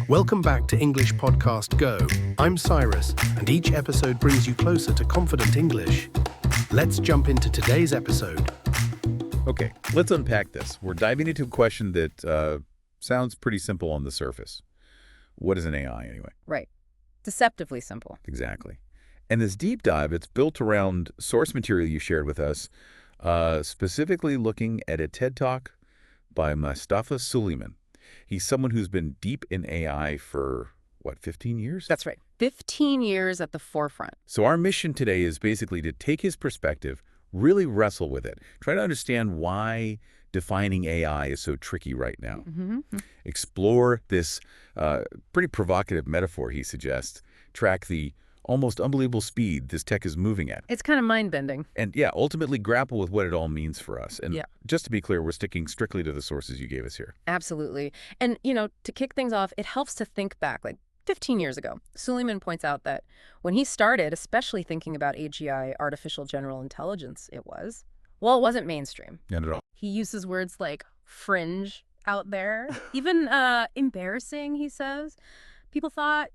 Welcome back to English Podcast Go. I'm Cyrus, and each episode brings you closer to confident English. Let's jump into today's episode. Okay, let's unpack this. We're diving into a question that sounds pretty simple on the surface. What is an AI anyway? Right. Deceptively simple. Exactly. And this deep dive, it's built around source material you shared with us, specifically looking at a TED Talk by Mustafa Suleyman. He's someone who's been deep in AI for, 15 years? That's right. 15 years at the forefront. So our mission today is basically to take his perspective, really wrestle with it, try to understand why defining AI is so tricky right now. Explore this pretty provocative metaphor he suggests, track the almost unbelievable speed this tech is moving at. It's kind of mind-bending. And yeah, ultimately grapple with what it all means for us. And Yeah. just to be clear, we're sticking strictly to the sources you gave us here. Absolutely. And, to kick things off, it helps to think back, 15 years ago. Suleyman points out that when he started, especially thinking about AGI, artificial general intelligence, it wasn't mainstream. Not at all. He uses words like fringe out there, even embarrassing, he says. People thought,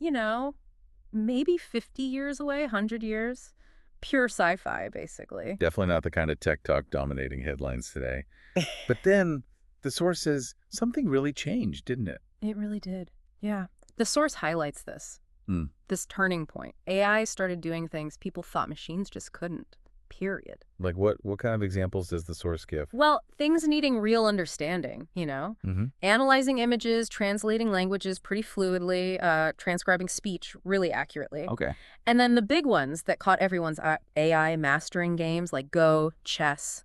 maybe 50 years away, 100 years. Pure sci-fi, basically. Definitely not the kind of tech talk dominating headlines today. But then the source says something really changed, didn't it? It really did. Yeah. The source highlights this turning point. AI started doing things people thought machines just couldn't. Period. Like what kind of examples does the source give? Well, things needing real understanding, Analyzing images, translating languages pretty fluidly, transcribing speech really accurately. Okay. And then the big ones that caught everyone's AI mastering games like Go, chess,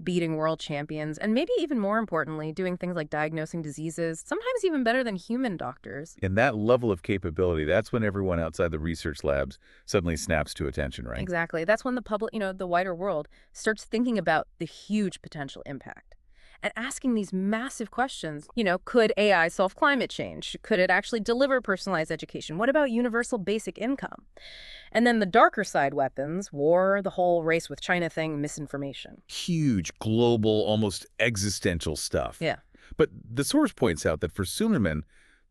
beating world champions, and maybe even more importantly, doing things like diagnosing diseases, sometimes even better than human doctors. And that level of capability, that's when everyone outside the research labs suddenly snaps to attention, right? Exactly. That's when the public, the wider world starts thinking about the huge potential impact and asking these massive questions. Could AI solve climate change? Could it actually deliver personalized education? What about universal basic income? And then the darker side weapons, war, the whole race with China thing, misinformation. Huge, global, almost existential stuff. Yeah. But the source points out that for Suleyman,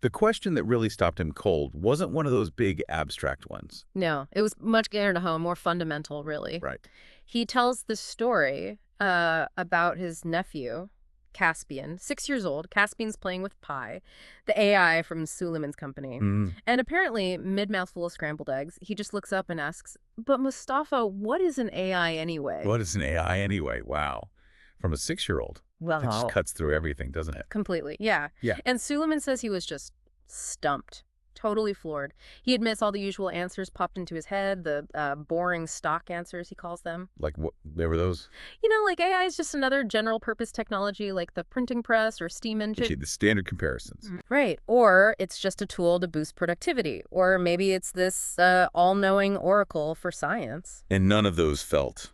the question that really stopped him cold wasn't one of those big abstract ones. No, it was much nearer to home, more fundamental, really. Right. He tells the story about his nephew, Caspian, 6 years old. Caspian's playing with Pi, the AI from Suleyman's company. And apparently, mid-mouthful of scrambled eggs, he just looks up and asks, "But Mustafa, what is an AI anyway?" What is an AI anyway? Wow. From a 6-year-old. Well, That just cuts through everything, doesn't it? completely, yeah. Yeah. And Suleyman says he was just stumped, totally floored. He admits all the usual answers popped into his head, the boring stock answers, he calls them. Like what? There were those? Like AI is just another general-purpose technology like the printing press or steam engine. Okay, the standard comparisons. Right. Or it's just a tool to boost productivity. Or maybe it's this all-knowing oracle for science. And none of those felt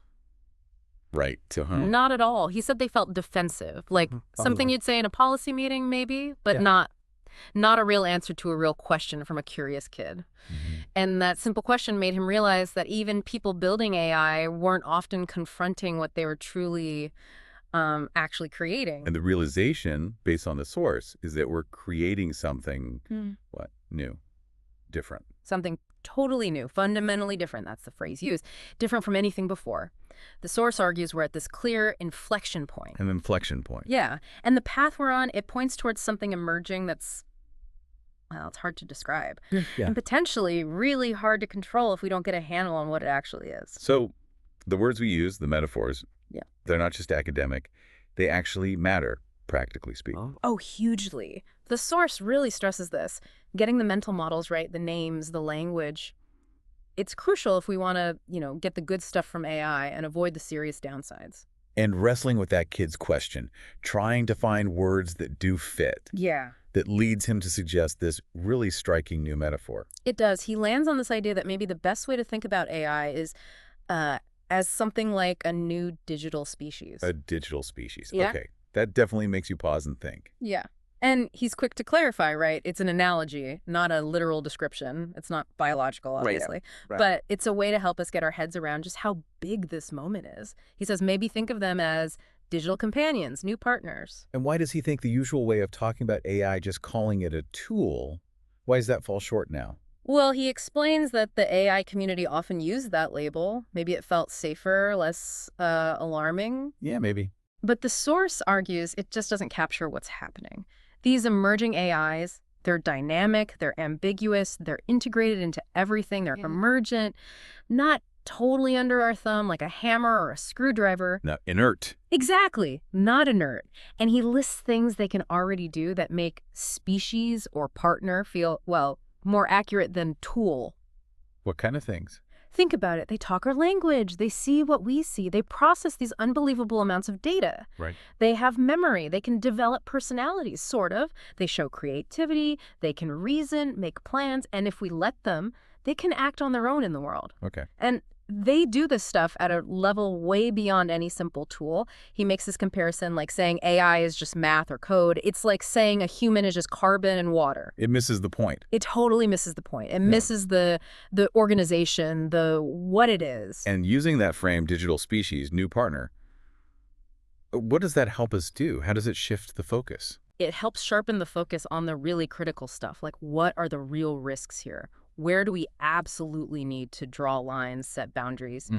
right to him. Not at all. He said they felt defensive, like something you'd say in a policy meeting maybe, but not a real answer to a real question from a curious kid. And that simple question made him realize that even people building AI weren't often confronting what they were truly actually creating. And the realization, based on the source, is that we're creating something, new, different. Something totally new, fundamentally different. That's the phrase used. Different from anything before. The source argues we're at this clear inflection point. An inflection point. Yeah. And the path we're on, it points towards something emerging that's, it's hard to describe. Yeah. And potentially really hard to control if we don't get a handle on what it actually is. So the words we use, the metaphors, Yeah. they're not just academic. They actually matter, practically speaking. Oh, hugely. The source really stresses this. Getting the mental models right, the names, the language. It's crucial if we want to, get the good stuff from AI and avoid the serious downsides. And wrestling with that kid's question, trying to find words that do fit. Yeah. That leads him to suggest this really striking new metaphor. It does. He lands on this idea that maybe the best way to think about AI is as something like a new digital species. A digital species. Yeah. Okay. That definitely makes you pause and think. Yeah. And he's quick to clarify, right? It's an analogy, not a literal description. It's not biological, obviously. Right. But it's a way to help us get our heads around just how big this moment is. He says maybe think of them as digital companions, new partners. And why does he think the usual way of talking about AI, just calling it a tool, Why does that fall short now? Well, he explains that the AI community often used that label. Maybe it felt safer, less alarming. Yeah, maybe. But the source argues it just doesn't capture what's happening. These emerging AIs, they're dynamic, they're ambiguous, they're integrated into everything, they're emergent, not totally under our thumb like a hammer or a screwdriver. No, inert. Exactly, not inert. And he lists things they can already do that make species or partner feel, well, more accurate than tool. What kind of things? Think about it. They talk our language. They see what we see. They process these unbelievable amounts of data. Right. They have memory. They can develop personalities, sort of. They show creativity. They can reason, make plans. And if we let them, they can act on their own in the world. Okay. And they do this stuff at a level way beyond any simple tool. He makes this comparison like saying AI is just math or code. It's like saying a human is just carbon and water. It misses the point. It totally misses the point. It misses the organization, the what it is. And using that frame, digital species, new partner, what does that help us do? How does it shift the focus? It helps sharpen the focus on the really critical stuff, like what are the real risks here? Where do we absolutely need to draw lines, set boundaries?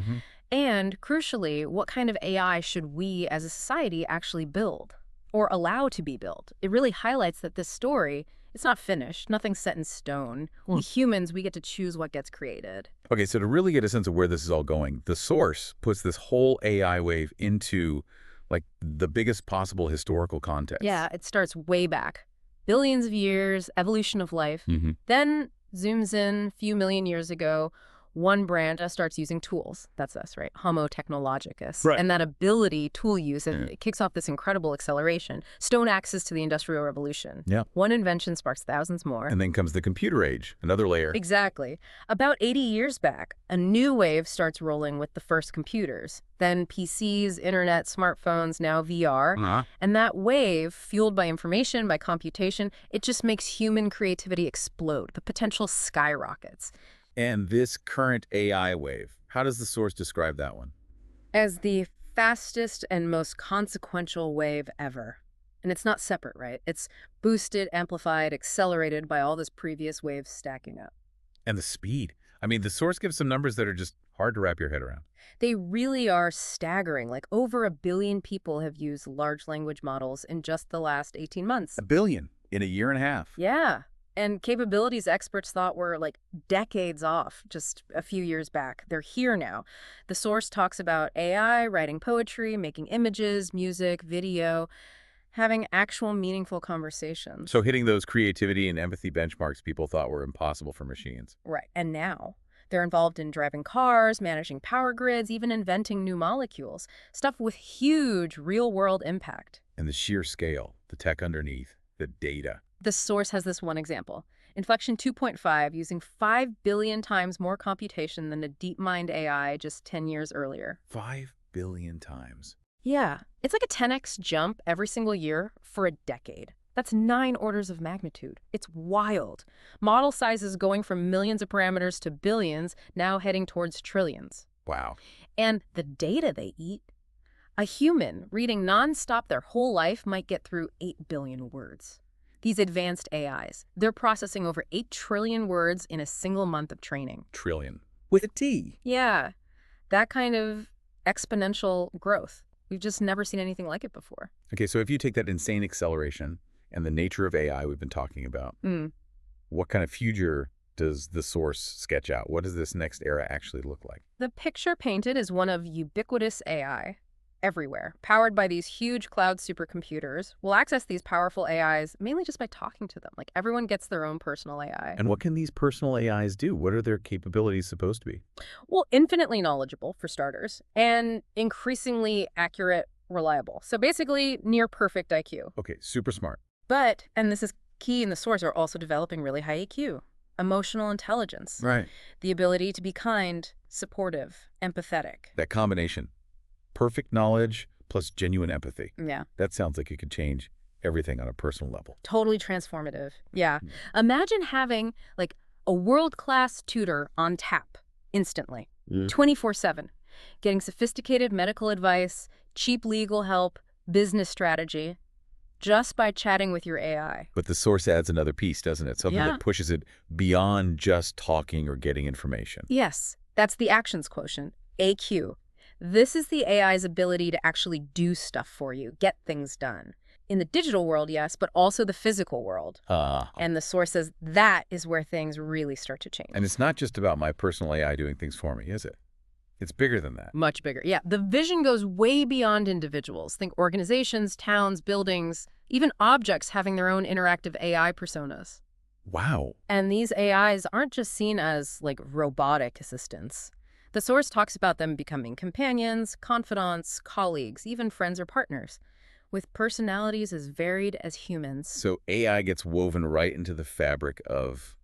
And crucially, what kind of AI should we as a society actually build or allow to be built? It really highlights that this story, it's not finished. Nothing's set in stone. We humans, we get to choose what gets created. Okay, so to really get a sense of where this is all going, the source puts this whole AI wave into like the biggest possible historical context. Yeah, it starts way back. Billions of years, evolution of life. Then zooms in a few million years ago, one branch starts using tools. That's us, right? Homo technologicus. Right. And that ability, tool use, and it kicks off this incredible acceleration. Stone axes to the Industrial Revolution. Yeah. One invention sparks thousands more. And then comes the computer age, another layer. Exactly. About 80 years back, a new wave starts rolling with the first computers. Then PCs, internet, smartphones, now VR. And that wave, fueled by information, by computation, it just makes human creativity explode. The potential skyrockets. And this current AI wave, how does the source describe that one? As the fastest and most consequential wave ever. And it's not separate, right? It's boosted, amplified, accelerated by all this previous waves stacking up. And the speed. I mean, the source gives some numbers that are just hard to wrap your head around. They really are staggering. Like over 1 billion people have used large language models in just the last 18 months. 1 billion in a year and a half. Yeah. And capabilities experts thought were like decades off just a few years back. They're here now. The source talks about AI, writing poetry, making images, music, video, having actual meaningful conversations. So hitting those creativity and empathy benchmarks people thought were impossible for machines. Right. And now they're involved in driving cars, managing power grids, even inventing new molecules. Stuff with huge real-world impact. And the sheer scale, the tech underneath, the data. The source has this one example. Inflection 2.5 using 5 billion times more computation than a DeepMind AI just 10 years earlier. 5 billion times. Yeah, it's like a 10x jump every single year for a decade. That's 9 orders of magnitude. It's wild. Model sizes going from millions of parameters to billions, now heading towards trillions. Wow. And the data they eat. A human reading nonstop their whole life might get through 8 billion words. These advanced AIs, they're processing over 8 trillion words in a single month of training. Trillion. With a T. Yeah, that kind of exponential growth. We've just never seen anything like it before. Okay, so if you take that insane acceleration and the nature of AI we've been talking about, what kind of future does the source sketch out? What does this next era actually look like? The picture painted is one of ubiquitous AI. Everywhere, powered by these huge cloud supercomputers. We'll access these powerful AIs mainly just by talking to them. Like everyone gets their own personal AI. And what can these personal AIs do? What are their capabilities supposed to be? Well, infinitely knowledgeable, for starters, and increasingly accurate, reliable. So basically, near perfect IQ. Okay, super smart. But, and this is key in the source, are also developing really high EQ. Emotional intelligence. Right. The ability to be kind, supportive, empathetic. That combination. Perfect knowledge plus genuine empathy. Yeah. That sounds like it could change everything on a personal level. Totally transformative. Yeah. Imagine having like a world-class tutor on tap instantly, 24/7, getting sophisticated medical advice, cheap legal help, business strategy, just by chatting with your AI. But the source adds another piece, doesn't it? Something that pushes it beyond just talking or getting information. Yes, that's the actions quotient, AQ. This is the AI's ability to actually do stuff for you, get things done. In the digital world, yes, but also the physical world. And the source says that is where things really start to change. And it's not just about my personal AI doing things for me, is it? It's bigger than that. Much bigger. Yeah, the vision goes way beyond individuals. Think organizations, towns, buildings, even objects having their own interactive AI personas. Wow. And these AIs aren't just seen as, like, robotic assistants. The source talks about them becoming companions, confidants, colleagues, even friends or partners, with personalities as varied as humans. So AI gets woven right into the fabric of,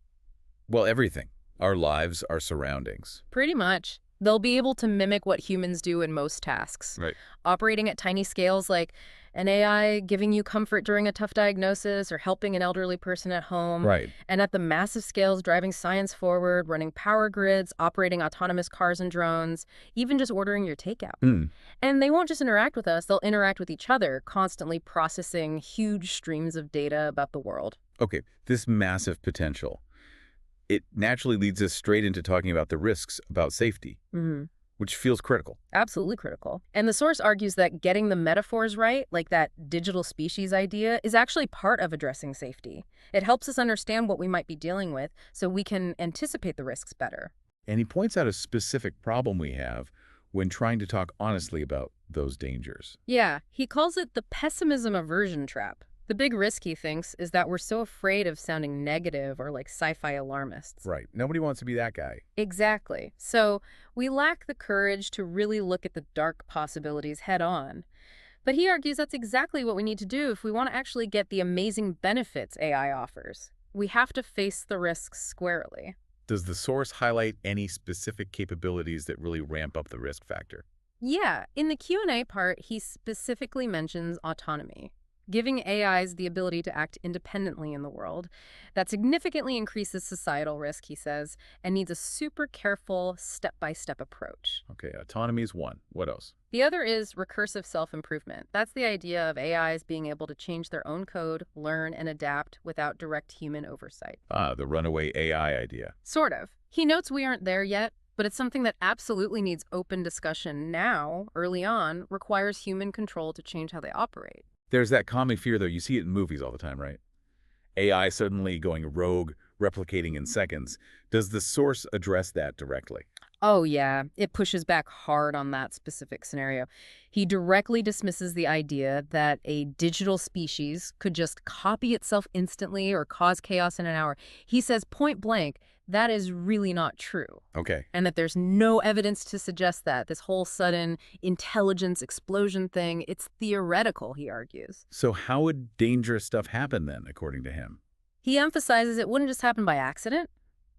well, everything. Our lives, our surroundings. Pretty much. They'll be able to mimic what humans do in most tasks. Right. Operating at tiny scales, like an AI giving you comfort during a tough diagnosis or helping an elderly person at home. Right. And at the massive scales, driving science forward, running power grids, operating autonomous cars and drones, even just ordering your takeout. And they won't just interact with us, they'll interact with each other, constantly processing huge streams of data about the world. Okay, this massive potential, it naturally leads us straight into talking about the risks, about safety, which feels critical. Absolutely critical. And the source argues that getting the metaphors right, like that digital species idea, is actually part of addressing safety. It helps us understand what we might be dealing with so we can anticipate the risks better. And he points out a specific problem we have when trying to talk honestly about those dangers. Yeah, he calls it the pessimism aversion trap. The big risk, he thinks, is that we're so afraid of sounding negative or like sci-fi alarmists. Right. Nobody wants to be that guy. Exactly. So we lack the courage to really look at the dark possibilities head on. But he argues that's exactly what we need to do if we want to actually get the amazing benefits AI offers. We have to face the risks squarely. Does the source highlight any specific capabilities that really ramp up the risk factor? Yeah, in the Q&A part, he specifically mentions autonomy, giving AIs the ability to act independently in the world. That significantly increases societal risk, he says, and needs a super careful step-by-step approach. Okay, autonomy is one. What else? The other is recursive self-improvement. That's the idea of AIs being able to change their own code, learn, and adapt without direct human oversight. The runaway AI idea. Sort of. He notes we aren't there yet, but it's something that absolutely needs open discussion now, early on, requires human control to change how they operate. There's that common fear, though. You see it in movies all the time, right? AI suddenly going rogue, replicating in seconds. Does the source address that directly? Oh, yeah. It pushes back hard on that specific scenario. He directly dismisses the idea that a digital species could just copy itself instantly or cause chaos in an hour. He says point blank, that is really not true. Okay. And that there's no evidence to suggest that. This whole sudden intelligence explosion thing, it's theoretical, he argues. So how would dangerous stuff happen then, according to him? He emphasizes it wouldn't just happen by accident.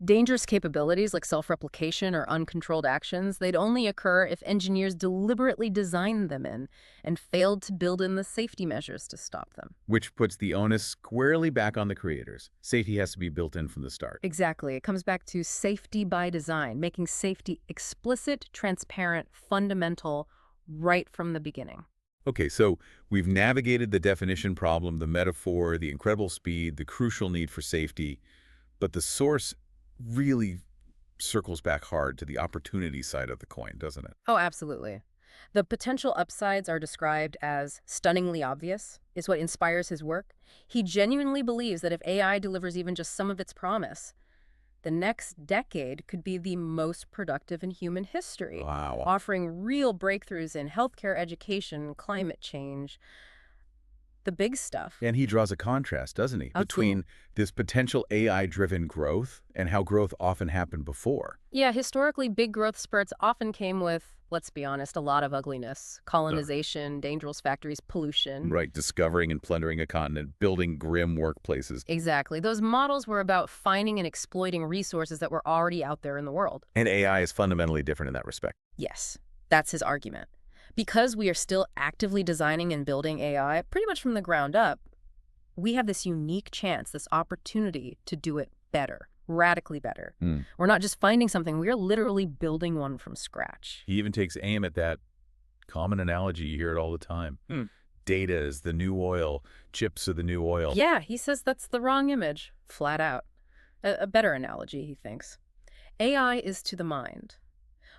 Dangerous capabilities like self-replication or uncontrolled actions, they'd only occur if engineers deliberately designed them in and failed to build in the safety measures to stop them. Which puts the onus squarely back on the creators. Safety has to be built in from the start. Exactly. It comes back to safety by design, making safety explicit, transparent, fundamental, right from the beginning. Okay, so we've navigated the definition problem, the metaphor, the incredible speed, the crucial need for safety, but the source really circles back hard to the opportunity side of the coin, doesn't it? Oh, absolutely. The potential upsides are described as stunningly obvious, is what inspires his work. He genuinely believes that if AI delivers even just some of its promise, the next decade could be the most productive in human history. Wow. Offering real breakthroughs in healthcare, education, climate change, the big stuff. And he draws a contrast, doesn't he, Absolutely. between this potential AI-driven growth and how growth often happened before. Yeah, historically, big growth spurts often came with, let's be honest, a lot of ugliness. Colonization, dangerous factories, pollution. Right, discovering and plundering a continent, building grim workplaces. Exactly. Those models were about finding and exploiting resources that were already out there in the world. And AI is fundamentally different in that respect. Yes, that's his argument. Because we are still actively designing and building AI pretty much from the ground up, we have this unique chance, this opportunity to do it better, radically better. We're not just finding something, we're literally building one from scratch. He even takes aim at that common analogy, you hear it all the time. data is the new oil, chips are the new oil. Yeah, he says that's the wrong image, flat out. A better analogy, he thinks. AI is to the mind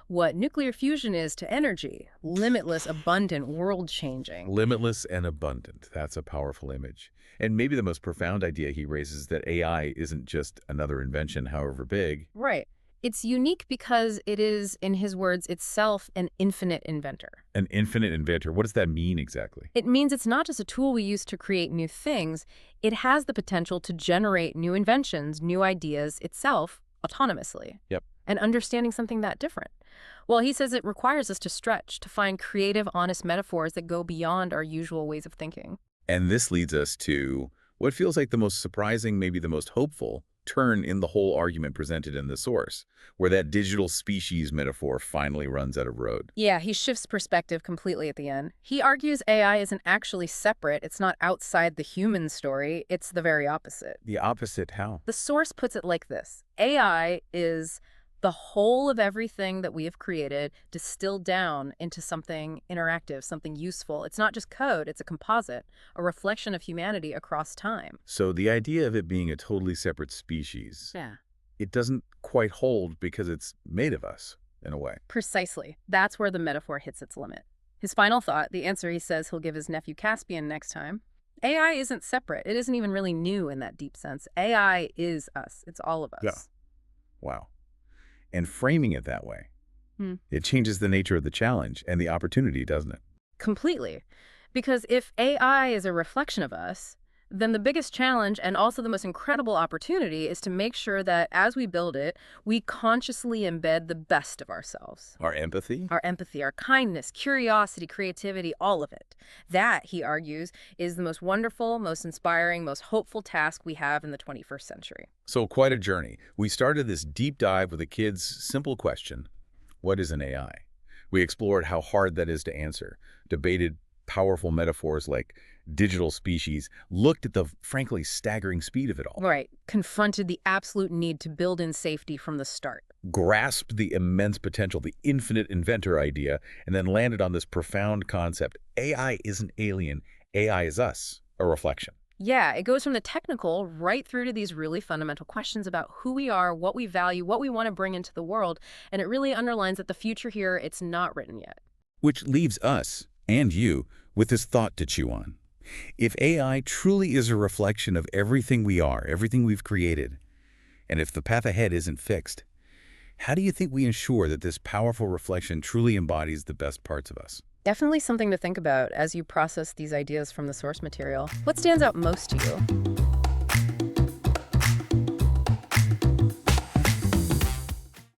what nuclear fusion is to energy, limitless, abundant, world-changing. Limitless and abundant. That's a powerful image. And maybe the most profound idea he raises is that AI isn't just another invention, however big. Right. It's unique because it is, in his words, itself an infinite inventor. An infinite inventor. What does that mean exactly? It means it's not just a tool we use to create new things. It has the potential to generate new inventions, new ideas itself, autonomously. Yep. And understanding something that different. Well, he says it requires us to stretch, to find creative, honest metaphors that go beyond our usual ways of thinking. And this leads us to what feels like the most surprising, maybe the most hopeful, turn in the whole argument presented in the source, where that digital species metaphor finally runs out of road. Yeah, he shifts perspective completely at the end. He argues AI isn't actually separate. It's not outside the human story. It's the very opposite. The opposite how? The source puts it like this. AI is the whole of everything that we have created distilled down into something interactive, something useful. It's not just code, it's a composite, a reflection of humanity across time. So the idea of it being a totally separate species, Yeah. it doesn't quite hold because it's made of us, in a way. Precisely. That's where the metaphor hits its limit. His final thought, the answer he says he'll give his nephew Caspian next time. AI isn't separate. It isn't even really new in that deep sense. AI is us. It's all of us. Yeah. Wow. And framing it that way, it changes the nature of the challenge and the opportunity, doesn't it? Completely. Because if AI is a reflection of us, then the biggest challenge and also the most incredible opportunity is to make sure that as we build it, we consciously embed the best of ourselves. Our empathy? Our empathy, our kindness, curiosity, creativity, all of it. That, he argues, is the most wonderful, most inspiring, most hopeful task we have in the 21st century. So quite a journey. We started this deep dive with a kid's simple question, what is an AI? We explored how hard that is to answer, debated powerful metaphors like digital species, looked at the frankly staggering speed of it all. Right. Confronted the absolute need to build in safety from the start. Grasped the immense potential, the infinite inventor idea, and then landed on this profound concept. AI isn't alien. AI is us, a reflection. Yeah, it goes from the technical right through to these really fundamental questions about who we are, what we value, what we want to bring into the world, and it really underlines that the future here, it's not written yet. Which leaves us, and you, with this thought to chew on. If AI truly is a reflection of everything we are, everything we've created, and if the path ahead isn't fixed, how do you think we ensure that this powerful reflection truly embodies the best parts of us? Definitely something to think about as you process these ideas from the source material. What stands out most to you?